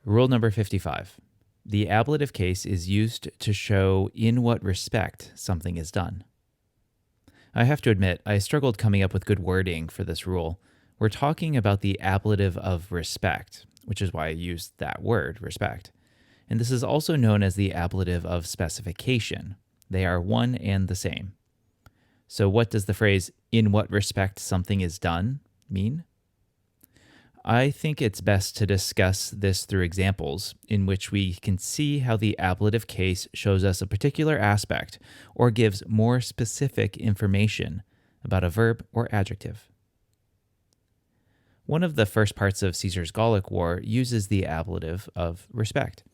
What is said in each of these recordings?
Rule number 55. The ablative case is used to show in what respect something is done. I have to admit, I struggled coming up with good wording for this rule. We're talking about the ablative of respect, which is why I used that word, respect. And this is also known as the ablative of specification. They are one and the same. So what does the phrase, in what respect something is done, mean? I think it's best to discuss this through examples in which we can see how the ablative case shows us a particular aspect or gives more specific information about a verb or adjective. One of the first parts of Caesar's Gallic War uses the ablative of respect.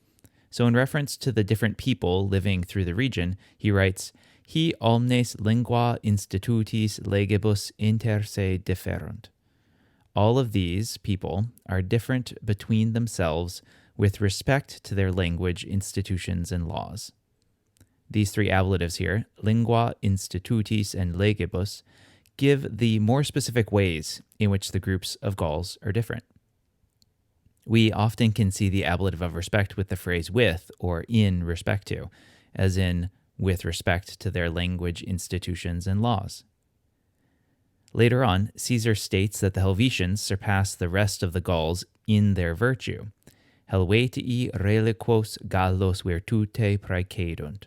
So in reference to the different people living through the region, he writes, "Hi omnes lingua institutis legibus inter se differunt." All of these people are different between themselves with respect to their language, institutions, and laws. These three ablatives here, lingua, institutis, and legibus, give the more specific ways in which the groups of Gauls are different. We often can see the ablative of respect with the phrase with or in respect to, as in with respect to their language, institutions, and laws. Later on, Caesar states that the Helvetians surpass the rest of the Gauls in their virtue. Helvetii reliquos Gallos virtute praecedunt.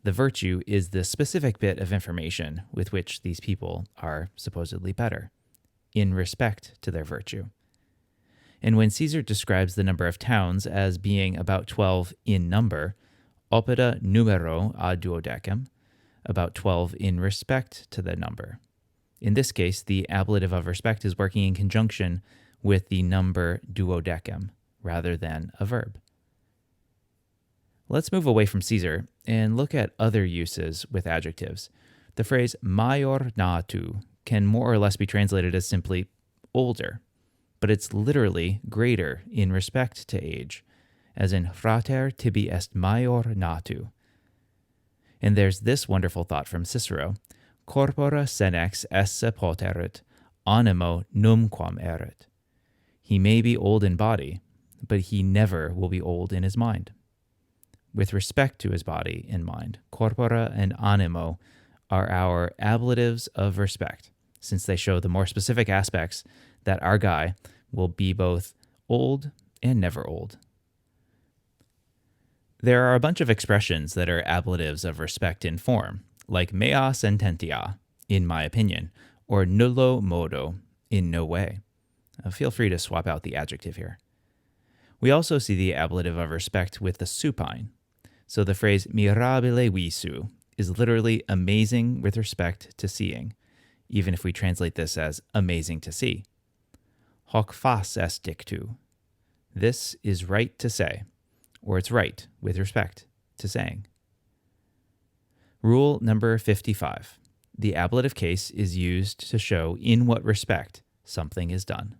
The virtue is the specific bit of information with which these people are supposedly better, in respect to their virtue. And when Caesar describes the number of towns as being about 12 in number, oppida numero ad duodecim, about 12 in respect to the number. In this case, the ablative of respect is working in conjunction with the number duodecim rather than a verb. Let's move away from Caesar and look at other uses with adjectives. The phrase māior nātū can more or less be translated as simply older, but it's literally greater in respect to age, as in frater tibi est māior nātū. And there's this wonderful thought from Cicero, corpora senex esse poterit, animo numquam erit. He may be old in body, but he never will be old in his mind. With respect to his body and mind, corpora and animo are our ablatives of respect, since they show the more specific aspects that our guy will be both old and never old. There are a bunch of expressions that are ablatives of respect in form, like mea sententia, in my opinion, or nullo modo, in no way. Feel free to swap out the adjective here. We also see the ablative of respect with the supine. So the phrase mīrābile vīsū is literally amazing with respect to seeing, even if we translate this as amazing to see. Hoc fas est dictu. This is right to say, or it's right with respect to saying. Rule number 55. The ablative case is used to show in what respect something is done.